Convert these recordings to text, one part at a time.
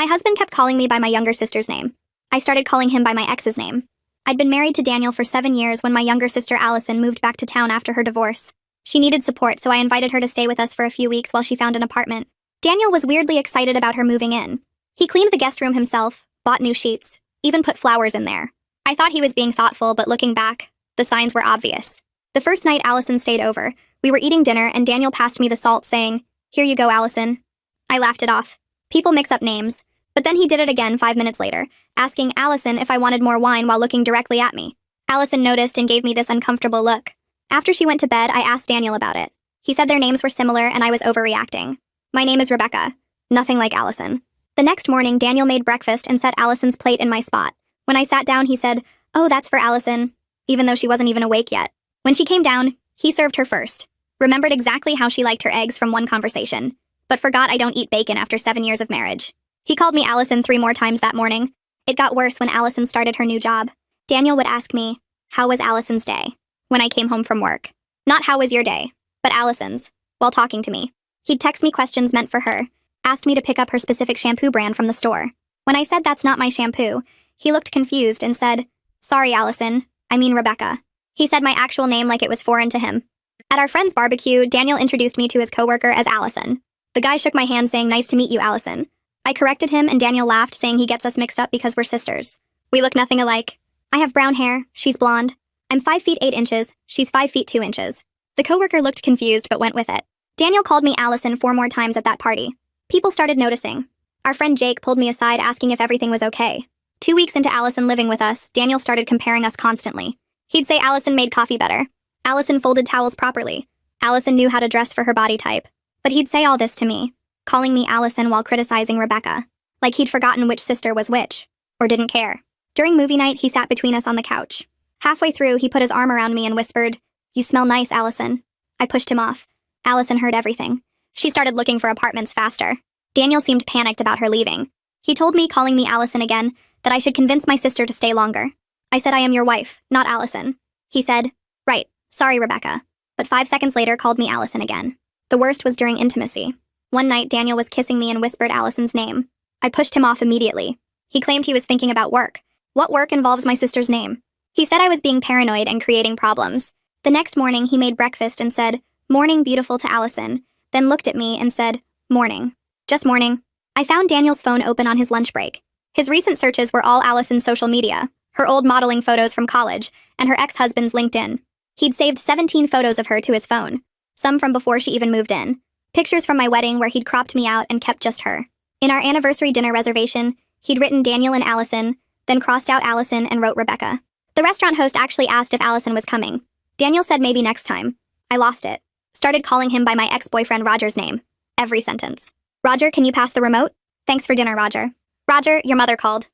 my husband kept calling me by my younger sister's name. I started calling him by my ex's name. I'd been married to Daniel for 7 years when my younger sister Allison moved back to town after her divorce. She needed support, so I invited her to stay with us for a few weeks while she found an apartment. Daniel was weirdly excited about her moving in. He cleaned the guest room himself, bought new sheets, even put flowers in there. I thought he was being thoughtful, but looking back, the signs were obvious. The first night Allison stayed over, we were eating dinner and Daniel passed me the salt saying, "Here you go, Allison." I laughed it off. People mix up names. But then he did it again 5 minutes later, asking Allison if I wanted more wine while looking directly at me. Allison noticed and gave me this uncomfortable look. After she went to bed, I asked Daniel about it. He said their names were similar and I was overreacting. My name is Rebecca. Nothing like Allison. The next morning, Daniel made breakfast and set Allison's plate in my spot. When I sat down, he said, "Oh, that's for Allison," even though she wasn't even awake yet. When she came down, he served her first. Remembered exactly how she liked her eggs from one conversation, but forgot I don't eat bacon after 7 years of marriage. He called me Allison 3 more times that morning. It got worse when Allison started her new job. Daniel would ask me, "How was Allison's day?" when I came home from work. Not "How was your day?" but Allison's, while talking to me. He'd text me questions meant for her, asked me to pick up her specific shampoo brand from the store. When I said that's not my shampoo, he looked confused and said, "Sorry, Allison, I mean Rebecca." He said my actual name like it was foreign to him. At our friend's barbecue, Daniel introduced me to his coworker as Allison. The guy shook my hand saying, "Nice to meet you, Allison." I corrected him and Daniel laughed, saying he gets us mixed up because we're sisters. We look nothing alike. I have brown hair, she's blonde. I'm 5 feet 8 inches, she's 5 feet 2 inches. The coworker looked confused but went with it. Daniel called me Allison 4 more times at that party. People started noticing. Our friend Jake pulled me aside asking if everything was okay. 2 weeks into Allison living with us, Daniel started comparing us constantly. He'd say Allison made coffee better. Allison folded towels properly. Allison knew how to dress for her body type. But he'd say all this to me, calling me Allison while criticizing Rebecca, like he'd forgotten which sister was which, or didn't care. During movie night, he sat between us on the couch. Halfway through, he put his arm around me and whispered, "You smell nice, Allison." I pushed him off. Allison heard everything. She started looking for apartments faster. Daniel seemed panicked about her leaving. He told me, calling me Allison again, that I should convince my sister to stay longer. I said I am your wife, not Allison. He said, "Right, sorry, Rebecca," but 5 seconds later called me Allison again. The worst was during intimacy. One night, Daniel was kissing me and whispered Allison's name. I pushed him off immediately. He claimed he was thinking about work. What work involves my sister's name? He said I was being paranoid and creating problems. The next morning, he made breakfast and said, "Morning, beautiful," to Allison, then looked at me and said, "Morning." Just morning. I found Daniel's phone open on his lunch break. His recent searches were all Allison's social media, her old modeling photos from college, and her ex-husband's LinkedIn. He'd saved 17 photos of her to his phone, some from before she even moved in. Pictures from my wedding where he'd cropped me out and kept just her. In our anniversary dinner reservation, he'd written Daniel and Allison, then crossed out Allison and wrote Rebecca. The restaurant host actually asked if Allison was coming. Daniel said maybe next time. I lost it. Started calling him by my ex-boyfriend Roger's name. Every sentence. "Roger, can you pass the remote?" "Thanks for dinner, Roger." "Roger, your mother called."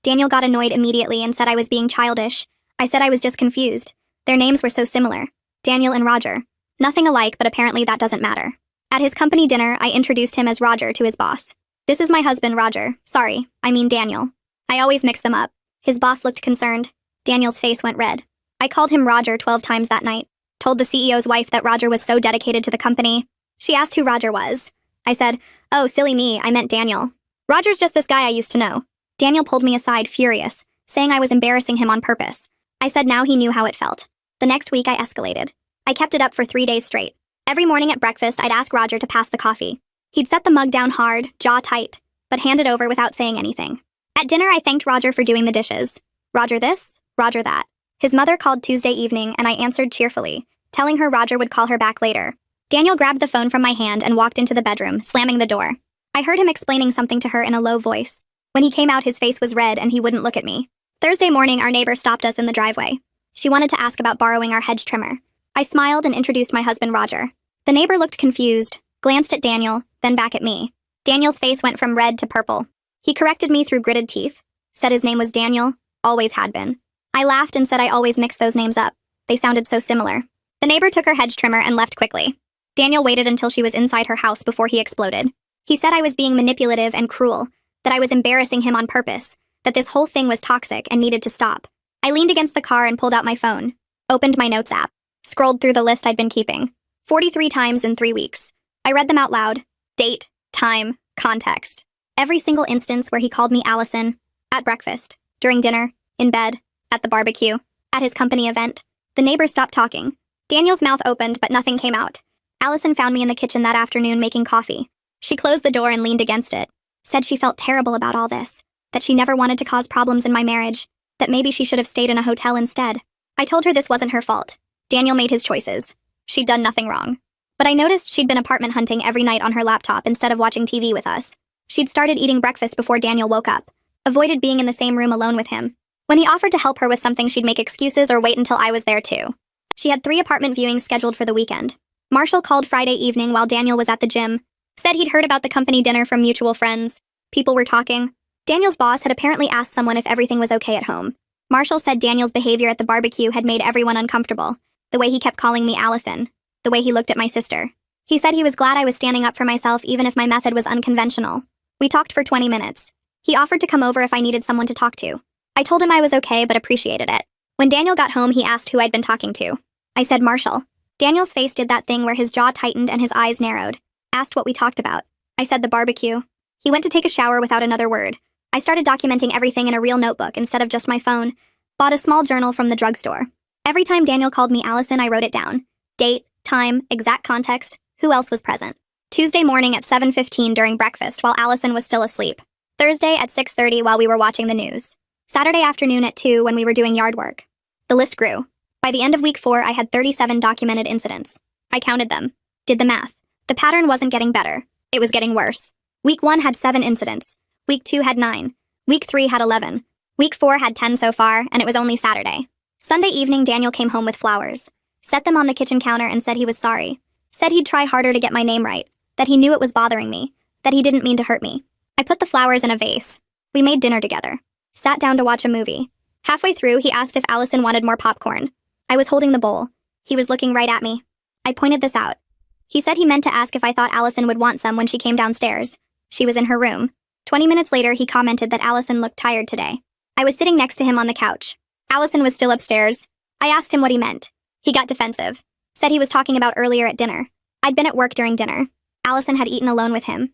Daniel got annoyed immediately and said I was being childish. I said I was just confused. Their names were so similar. Daniel and Roger. Nothing alike, but apparently that doesn't matter. At his company dinner, I introduced him as Roger to his boss. "This is my husband, Roger. Sorry, I mean Daniel." I always mix them up. His boss looked concerned. Daniel's face went red. I called him Roger 12 times that night. Told the CEO's wife that Roger was so dedicated to the company. She asked who Roger was. I said, "Oh, silly me, I meant Daniel. Roger's just this guy I used to know." Daniel pulled me aside, furious, saying I was embarrassing him on purpose. I said now he knew how it felt. The next week, I escalated. I kept it up for 3 days straight. Every morning at breakfast, I'd ask Roger to pass the coffee. He'd set the mug down hard, jaw tight, but hand it over without saying anything. At dinner, I thanked Roger for doing the dishes. Roger this, Roger that. His mother called Tuesday evening, and I answered cheerfully, telling her Roger would call her back later. Daniel grabbed the phone from my hand and walked into the bedroom, slamming the door. I heard him explaining something to her in a low voice. When he came out, his face was red and he wouldn't look at me. Thursday morning, our neighbor stopped us in the driveway. She wanted to ask about borrowing our hedge trimmer. I smiled and introduced my husband, Roger. The neighbor looked confused, glanced at Daniel, then back at me. Daniel's face went from red to purple. He corrected me through gritted teeth, said his name was Daniel, always had been. I laughed and said I always mix those names up. They sounded so similar. The neighbor took her hedge trimmer and left quickly. Daniel waited until she was inside her house before he exploded. He said I was being manipulative and cruel, that I was embarrassing him on purpose, that this whole thing was toxic and needed to stop. I leaned against the car and pulled out my phone, opened my notes app, scrolled through the list I'd been keeping. 43 times in 3 weeks. I read them out loud. Date, time, context. Every single instance where he called me Allison, at breakfast, during dinner, in bed, at the barbecue, at his company event. The neighbors stopped talking. Daniel's mouth opened, but nothing came out. Allison found me in the kitchen that afternoon making coffee. She closed the door and leaned against it. Said she felt terrible about all this, that she never wanted to cause problems in my marriage, that maybe she should have stayed in a hotel instead. I told her this wasn't her fault. Daniel made his choices. She'd done nothing wrong. But I noticed she'd been apartment hunting every night on her laptop instead of watching TV with us. She'd started eating breakfast before Daniel woke up, avoided being in the same room alone with him. When he offered to help her with something, she'd make excuses or wait until I was there too. She had 3 apartment viewings scheduled for the weekend. Marshall called Friday evening while Daniel was at the gym, said he'd heard about the company dinner from mutual friends. People were talking. Daniel's boss had apparently asked someone if everything was okay at home. Marshall said Daniel's behavior at the barbecue had made everyone uncomfortable, the way he kept calling me Allison, the way he looked at my sister. He said he was glad I was standing up for myself even if my method was unconventional. We talked for 20 minutes. He offered to come over if I needed someone to talk to. I told him I was okay but appreciated it. When Daniel got home, he asked who I'd been talking to. I said Marshall. Daniel's face did that thing where his jaw tightened and his eyes narrowed. Asked what we talked about. I said the barbecue. He went to take a shower without another word. I started documenting everything in a real notebook instead of just my phone. Bought a small journal from the drugstore. Every time Daniel called me Allison, I wrote it down. Date, time, exact context, who else was present. Tuesday morning at 7:15 during breakfast while Allison was still asleep. Thursday at 6:30 while we were watching the news. Saturday afternoon at 2 when we were doing yard work. The list grew. By the end of week 4, I had 37 documented incidents. I counted them. Did the math. The pattern wasn't getting better. It was getting worse. Week 1 had 7 incidents. Week 2 had 9. Week 3 had 11. Week 4 had 10 so far, and it was only Saturday. Sunday evening, Daniel came home with flowers. Set them on the kitchen counter and said he was sorry. Said he'd try harder to get my name right. That he knew it was bothering me. That he didn't mean to hurt me. I put the flowers in a vase. We made dinner together. Sat down to watch a movie. Halfway through, he asked if Allison wanted more popcorn. I was holding the bowl. He was looking right at me. I pointed this out. He said he meant to ask if I thought Allison would want some when she came downstairs. She was in her room. 20 minutes later, he commented that Allison looked tired today. I was sitting next to him on the couch. Allison was still upstairs. I asked him what he meant. He got defensive. Said he was talking about earlier at dinner. I'd been at work during dinner. Allison had eaten alone with him.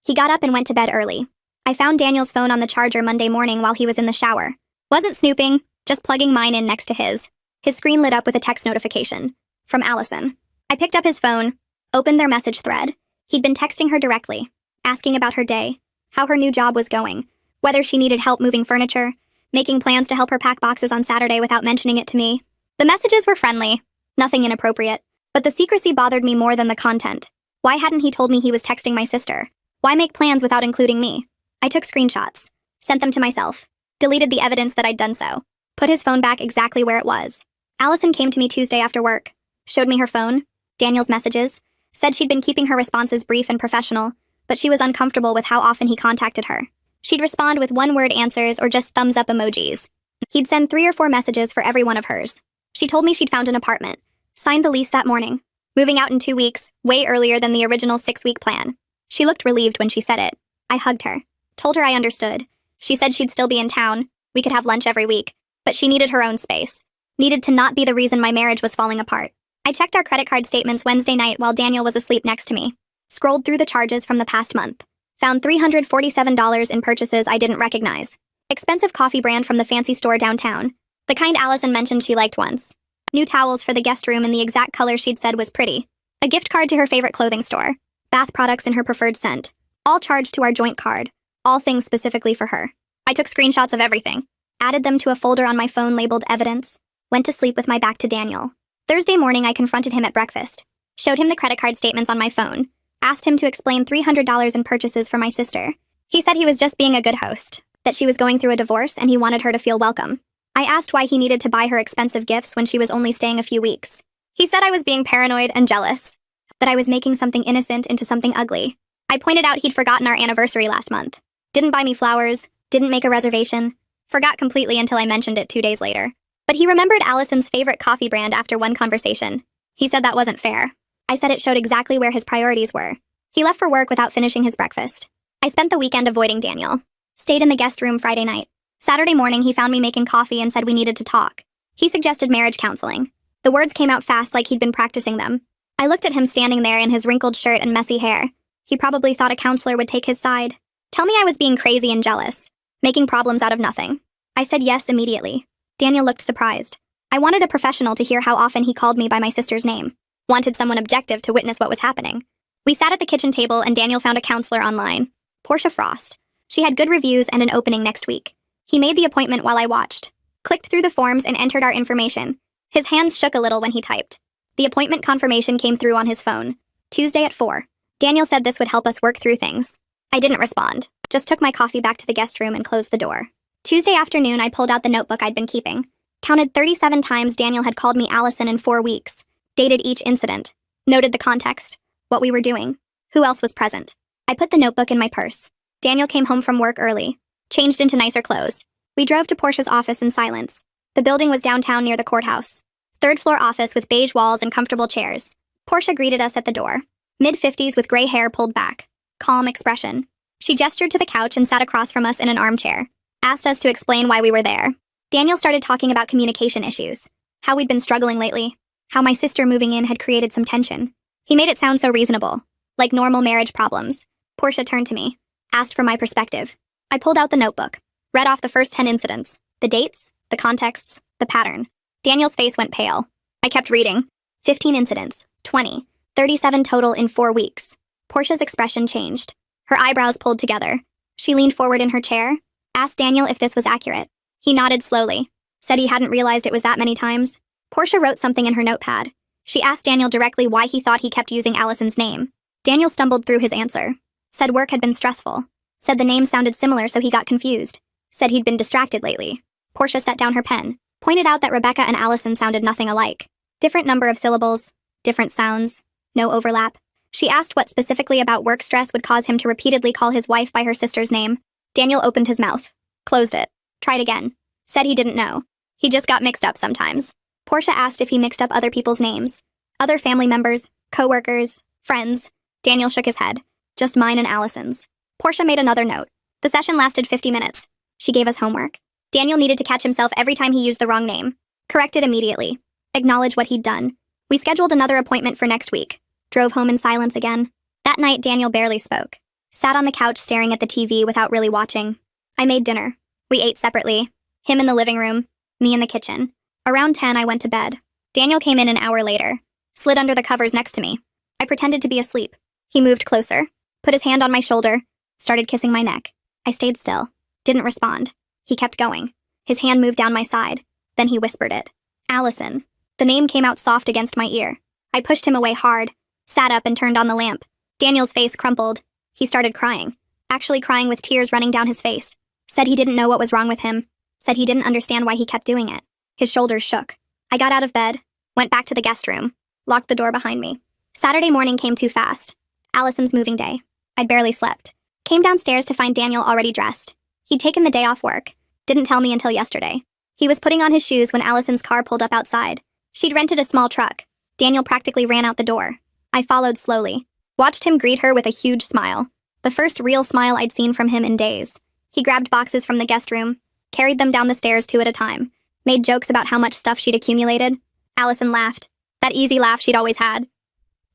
He got up and went to bed early. I found Daniel's phone on the charger Monday morning while he was in the shower. Wasn't snooping, just plugging mine in next to his. His screen lit up with a text notification. From Allison. I picked up his phone, opened their message thread. He'd been texting her directly, asking about her day, how her new job was going, whether she needed help moving furniture, making plans to help her pack boxes on Saturday without mentioning it to me. The messages were friendly, nothing inappropriate, but the secrecy bothered me more than the content. Why hadn't he told me he was texting my sister? Why make plans without including me? I took screenshots, sent them to myself, deleted the evidence that I'd done so, put his phone back exactly where it was. Allison came to me Tuesday after work, showed me her phone, Daniel's messages, said she'd been keeping her responses brief and professional, but she was uncomfortable with how often he contacted her. She'd respond with one-word answers or just thumbs-up emojis. He'd send 3 or 4 messages for every one of hers. She told me she'd found an apartment, signed the lease that morning, moving out in 2 weeks, way earlier than the original 6-week plan. She looked relieved when she said it. I hugged her, told her I understood. She said she'd still be in town, we could have lunch every week, but she needed her own space. Needed to not be the reason my marriage was falling apart. I checked our credit card statements Wednesday night while Daniel was asleep next to me. Scrolled through the charges from the past month. Found $347 in purchases I didn't recognize. Expensive coffee brand from the fancy store downtown. The kind Allison mentioned she liked once. New towels for the guest room in the exact color she'd said was pretty. A gift card to her favorite clothing store. Bath products in her preferred scent. All charged to our joint card. All things specifically for her. I took screenshots of everything. Added them to a folder on my phone labeled evidence. Went to sleep with my back to Daniel. Thursday morning, I confronted him at breakfast. Showed him the credit card statements on my phone. Asked him to explain $300 in purchases for my sister. He said he was just being a good host, that she was going through a divorce and he wanted her to feel welcome. I asked why he needed to buy her expensive gifts when she was only staying a few weeks. He said I was being paranoid and jealous, that I was making something innocent into something ugly. I pointed out he'd forgotten our anniversary last month. Didn't buy me flowers, didn't make a reservation, forgot completely until I mentioned it 2 days later. But he remembered Allison's favorite coffee brand after one conversation. He said that wasn't fair. I said it showed exactly where his priorities were. He left for work without finishing his breakfast. I spent the weekend avoiding Daniel. Stayed in the guest room Friday night. Saturday morning, he found me making coffee and said we needed to talk. He suggested marriage counseling. The words came out fast like he'd been practicing them. I looked at him standing there in his wrinkled shirt and messy hair. He probably thought a counselor would take his side. Tell me I was being crazy and jealous, making problems out of nothing. I said yes immediately. Daniel looked surprised. I wanted a professional to hear how often he called me by my sister's name. Wanted someone objective to witness what was happening. We sat at the kitchen table and Daniel found a counselor online. Portia Frost. She had good reviews and an opening next week. He made the appointment while I watched. Clicked through the forms and entered our information. His hands shook a little when he typed. The appointment confirmation came through on his phone. Tuesday at 4. Daniel said this would help us work through things. I didn't respond. Just took my coffee back to the guest room and closed the door. Tuesday afternoon, I pulled out the notebook I'd been keeping. Counted 37 times Daniel had called me Allison in 4 weeks. Dated each incident. Noted the context. What we were doing. Who else was present. I put the notebook in my purse. Daniel came home from work early. Changed into nicer clothes. We drove to Portia's office in silence. The building was downtown near the courthouse. 3rd floor office with beige walls and comfortable chairs. Portia greeted us at the door. Mid-50s with gray hair pulled back. Calm expression. She gestured to the couch and sat across from us in an armchair. Asked us to explain why we were there. Daniel started talking about communication issues. How we'd been struggling lately. How my sister moving in had created some tension. He made it sound so reasonable. Like normal marriage problems. Portia turned to me. Asked for my perspective. I pulled out the notebook. Read off the first 10 incidents. The dates, the contexts, the pattern. Daniel's face went pale. I kept reading. 15 incidents. 20. 37 total in 4 weeks. Portia's expression changed. Her eyebrows pulled together. She leaned forward in her chair. Asked Daniel if this was accurate. He nodded slowly. Said he hadn't realized it was that many times. Portia wrote something in her notepad. She asked Daniel directly why he thought he kept using Allison's name. Daniel stumbled through his answer. Said work had been stressful. Said the name sounded similar so he got confused. Said he'd been distracted lately. Portia set down her pen. Pointed out that Rebecca and Allison sounded nothing alike. Different number of syllables. Different sounds. No overlap. She asked what specifically about work stress would cause him to repeatedly call his wife by her sister's name. Daniel opened his mouth. Closed it. Tried again. Said he didn't know. He just got mixed up sometimes. Portia asked if he mixed up other people's names. Other family members, co-workers, friends. Daniel shook his head. Just mine and Allison's. Portia made another note. The session lasted 50 minutes. She gave us homework. Daniel needed to catch himself every time he used the wrong name. Corrected immediately. Acknowledge what he'd done. We scheduled another appointment for next week. Drove home in silence again. That night, Daniel barely spoke. Sat on the couch staring at the TV without really watching. I made dinner. We ate separately. Him in the living room. Me in the kitchen. Around 10, I went to bed. Daniel came in an hour later. Slid under the covers next to me. I pretended to be asleep. He moved closer. Put his hand on my shoulder. Started kissing my neck. I stayed still. Didn't respond. He kept going. His hand moved down my side. Then he whispered it. Allison. The name came out soft against my ear. I pushed him away hard. Sat up and turned on the lamp. Daniel's face crumpled. He started crying. Actually crying with tears running down his face. Said he didn't know what was wrong with him. Said he didn't understand why he kept doing it. His shoulders shook. I got out of bed. Went back to the guest room. Locked the door behind me. Saturday morning came too fast. Allison's moving day. I'd barely slept. Came downstairs to find Daniel already dressed. He'd taken the day off work. Didn't tell me until yesterday. He was putting on his shoes when Allison's car pulled up outside. She'd rented a small truck. Daniel practically ran out the door. I followed slowly. Watched him greet her with a huge smile. The first real smile I'd seen from him in days. He grabbed boxes from the guest room. Carried them down the stairs 2 at a time. Made jokes about how much stuff she'd accumulated. Allison laughed. That easy laugh she'd always had.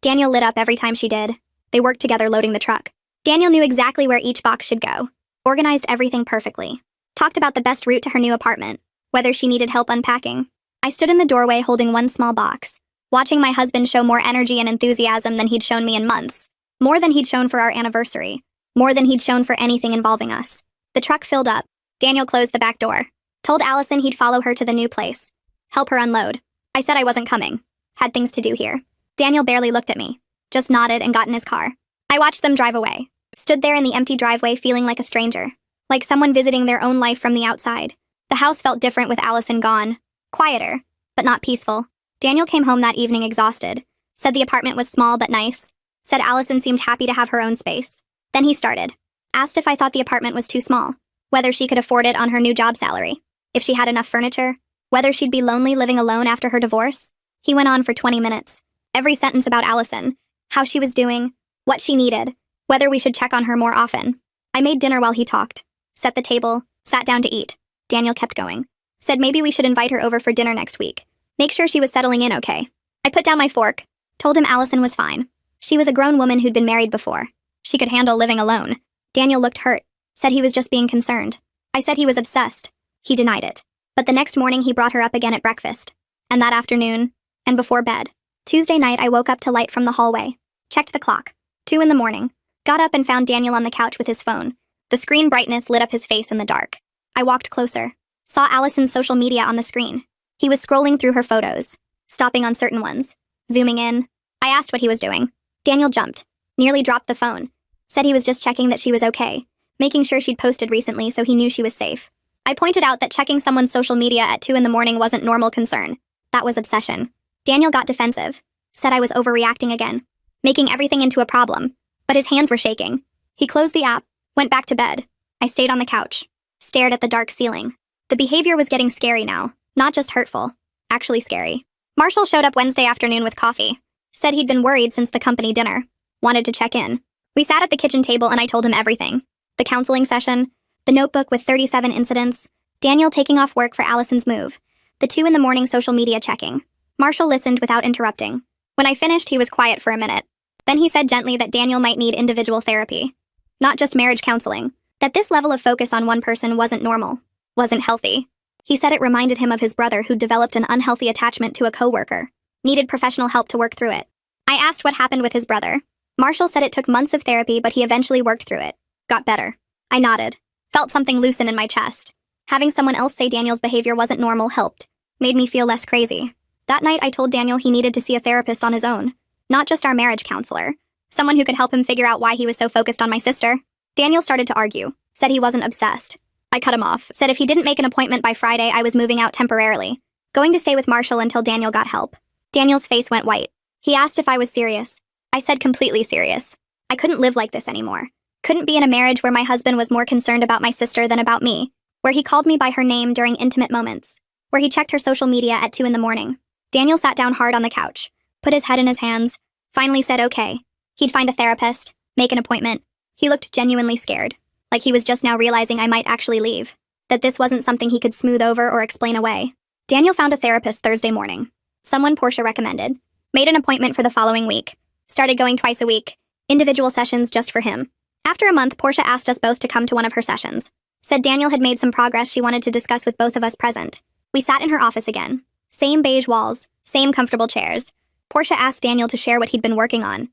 Daniel lit up every time she did. They worked together loading the truck. Daniel knew exactly where each box should go. Organized everything perfectly. Talked about the best route to her new apartment. Whether she needed help unpacking. I stood in the doorway holding one small box. Watching my husband show more energy and enthusiasm than he'd shown me in months. More than he'd shown for our anniversary. More than he'd shown for anything involving us. The truck filled up. Daniel closed the back door. Told Allison he'd follow her to the new place. Help her unload. I said I wasn't coming. Had things to do here. Daniel barely looked at me. Just nodded and got in his car. I watched them drive away. Stood there in the empty driveway feeling like a stranger. Like someone visiting their own life from the outside. The house felt different with Allison gone. Quieter, but not peaceful. Daniel came home that evening exhausted. Said the apartment was small but nice. Said Allison seemed happy to have her own space. Then he started. Asked if I thought the apartment was too small. Whether she could afford it on her new job salary. If she had enough furniture. Whether she'd be lonely living alone after her divorce. He went on for 20 minutes. Every sentence about Allison. How she was doing. What she needed. Whether we should check on her more often. I made dinner while he talked. Set the table. Sat down to eat. Daniel kept going. Said maybe we should invite her over for dinner next week. Make sure she was settling in okay. I put down my fork. Told him Allison was fine. She was a grown woman who'd been married before. She could handle living alone. Daniel looked hurt, said he was just being concerned. I said he was obsessed. He denied it. But the next morning he brought her up again at breakfast. And that afternoon, and before bed. Tuesday night I woke up to light from the hallway. Checked the clock. 2 in the morning. Got up and found Daniel on the couch with his phone. The screen brightness lit up his face in the dark. I walked closer. Saw Allison's social media on the screen. He was scrolling through her photos, stopping on certain ones, zooming in. I asked what he was doing. Daniel jumped, nearly dropped the phone. Said he was just checking that she was okay, making sure she'd posted recently so he knew she was safe. I pointed out that checking someone's social media at 2 in the morning wasn't normal concern. That was obsession. Daniel got defensive. Said I was overreacting again, making everything into a problem. But his hands were shaking. He closed the app, went back to bed. I stayed on the couch, stared at the dark ceiling. The behavior was getting scary now, not just hurtful, actually scary. Marshall showed up Wednesday afternoon with coffee. Said he'd been worried since the company dinner. Wanted to check in. We sat at the kitchen table and I told him everything. The counseling session, the notebook with 37 incidents, Daniel taking off work for Allison's move, the 2 in the morning social media checking. Marshall listened without interrupting. When I finished, he was quiet for a minute. Then he said gently that Daniel might need individual therapy. Not just marriage counseling. That this level of focus on one person wasn't normal. Wasn't healthy. He said it reminded him of his brother who'd developed an unhealthy attachment to a coworker. Needed professional help to work through it. I asked what happened with his brother. Marshall said it took months of therapy, but he eventually worked through it. Got better. I nodded. Felt something loosen in my chest. Having someone else say Daniel's behavior wasn't normal helped. Made me feel less crazy. That night I told Daniel he needed to see a therapist on his own. Not just our marriage counselor. Someone who could help him figure out why he was so focused on my sister. Daniel started to argue. Said he wasn't obsessed. I cut him off. Said if he didn't make an appointment by Friday, I was moving out temporarily. Going to stay with Marshall until Daniel got help. Daniel's face went white. He asked if I was serious. I said completely serious. I couldn't live like this anymore. Couldn't be in a marriage where my husband was more concerned about my sister than about me. Where he called me by her name during intimate moments. Where he checked her social media at 2 in the morning. Daniel sat down hard on the couch. Put his head in his hands. Finally said okay. He'd find a therapist. Make an appointment. He looked genuinely scared. Like he was just now realizing I might actually leave. That this wasn't something he could smooth over or explain away. Daniel found a therapist Thursday morning. Someone Portia recommended. Made an appointment for the following week. Started going twice a week. Individual sessions just for him. After a month, Portia asked us both to come to one of her sessions. Said Daniel had made some progress she wanted to discuss with both of us present. We sat in her office again. Same beige walls. Same comfortable chairs. Portia asked Daniel to share what he'd been working on.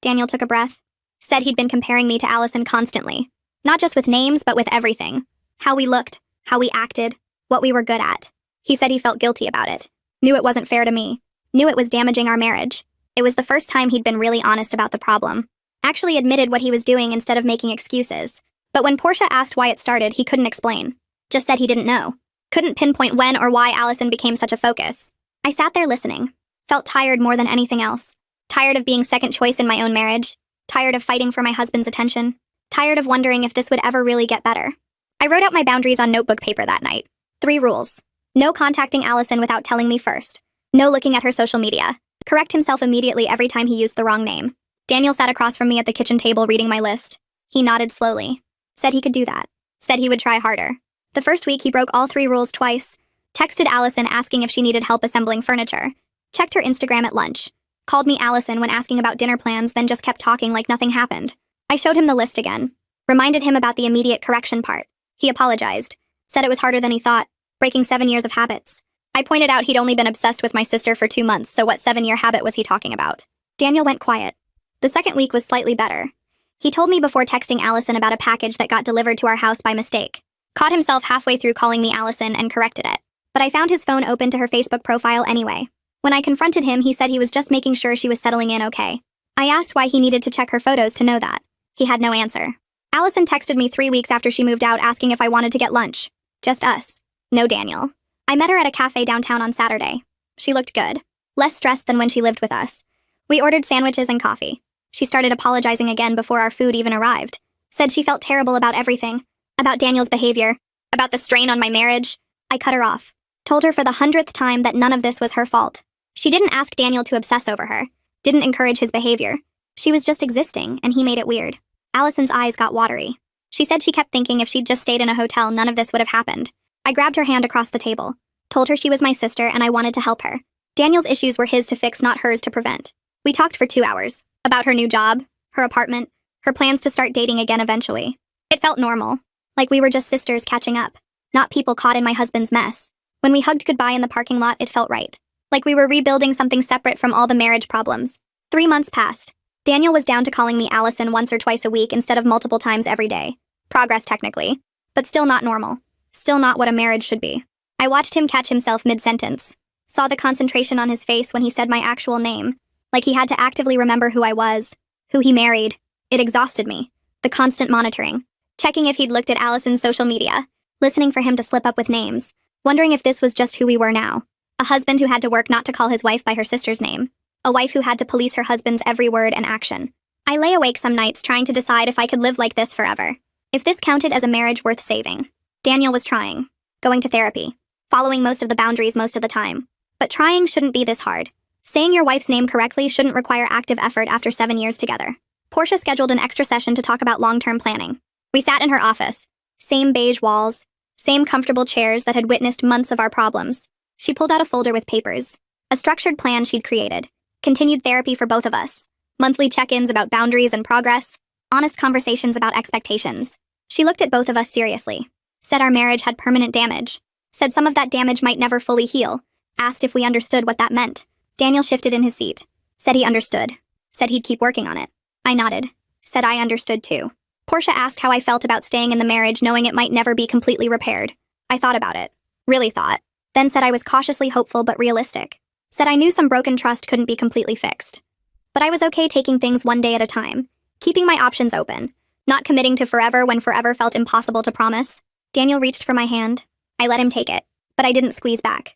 Daniel took a breath. Said he'd been comparing me to Allison constantly. Not just with names, but with everything. How we looked. How we acted. What we were good at. He said he felt guilty about it. Knew it wasn't fair to me. Knew it was damaging our marriage. It was the first time he'd been really honest about the problem. Actually admitted what he was doing instead of making excuses. But when Portia asked why it started, he couldn't explain. Just said he didn't know. Couldn't pinpoint when or why Allison became such a focus. I sat there listening. Felt tired more than anything else. Tired of being second choice in my own marriage. Tired of fighting for my husband's attention. Tired of wondering if this would ever really get better. I wrote out my boundaries on notebook paper that night. 3 rules. No contacting Allison without telling me first. No looking at her social media. Correct himself immediately every time he used the wrong name. Daniel sat across from me at the kitchen table reading my list. He nodded slowly. Said he could do that. Said he would try harder. The first week he broke all 3 rules twice. Texted Allison asking if she needed help assembling furniture. Checked her Instagram at lunch. Called me Allison when asking about dinner plans, then just kept talking like nothing happened. I showed him the list again. Reminded him about the immediate correction part. He apologized. Said it was harder than he thought. Breaking 7 years of habits. I pointed out he'd only been obsessed with my sister for 2 months, so what 7-year habit was he talking about? Daniel went quiet. The second week was slightly better. He told me before texting Allison about a package that got delivered to our house by mistake. Caught himself halfway through calling me Allison and corrected it. But I found his phone open to her Facebook profile anyway. When I confronted him, he said he was just making sure she was settling in okay. I asked why he needed to check her photos to know that. He had no answer. Allison texted me 3 weeks after she moved out asking if I wanted to get lunch. Just us. No Daniel. I met her at a cafe downtown on Saturday. She looked good. Less stressed than when she lived with us. We ordered sandwiches and coffee. She started apologizing again before our food even arrived. Said she felt terrible about everything. About Daniel's behavior. About the strain on my marriage. I cut her off. Told her for the 100th time that none of this was her fault. She didn't ask Daniel to obsess over her. Didn't encourage his behavior. She was just existing, and he made it weird. Allison's eyes got watery. She said she kept thinking if she'd just stayed in a hotel, none of this would have happened. I grabbed her hand across the table. Told her she was my sister and I wanted to help her. Daniel's issues were his to fix, not hers to prevent. We talked for 2 hours. About her new job, her apartment, her plans to start dating again eventually. It felt normal, like we were just sisters catching up, not people caught in my husband's mess. When we hugged goodbye in the parking lot, it felt right, like we were rebuilding something separate from all the marriage problems. 3 months passed. Daniel was down to calling me Allison once or twice a week instead of multiple times every day. Progress technically, but still not normal. Still not what a marriage should be. I watched him catch himself mid-sentence. Saw the concentration on his face when he said my actual name, like he had to actively remember who I was, who he married. It exhausted me. The constant monitoring. Checking if he'd looked at Allison's social media. Listening for him to slip up with names. Wondering if this was just who we were now. A husband who had to work not to call his wife by her sister's name. A wife who had to police her husband's every word and action. I lay awake some nights trying to decide if I could live like this forever. If this counted as a marriage worth saving. Daniel was trying. Going to therapy. Following most of the boundaries most of the time. But trying shouldn't be this hard. Saying your wife's name correctly shouldn't require active effort after 7 years together. Portia scheduled an extra session to talk about long-term planning. We sat in her office. Same beige walls. Same comfortable chairs that had witnessed months of our problems. She pulled out a folder with papers. A structured plan she'd created. Continued therapy for both of us. Monthly check-ins about boundaries and progress. Honest conversations about expectations. She looked at both of us seriously. Said our marriage had permanent damage. Said some of that damage might never fully heal. Asked if we understood what that meant. Daniel shifted in his seat. Said he understood. Said he'd keep working on it. I nodded. Said I understood too. Portia asked how I felt about staying in the marriage knowing it might never be completely repaired. I thought about it. Really thought. Then said I was cautiously hopeful but realistic. Said I knew some broken trust couldn't be completely fixed. But I was okay taking things one day at a time. Keeping my options open. Not committing to forever when forever felt impossible to promise. Daniel reached for my hand. I let him take it. But I didn't squeeze back.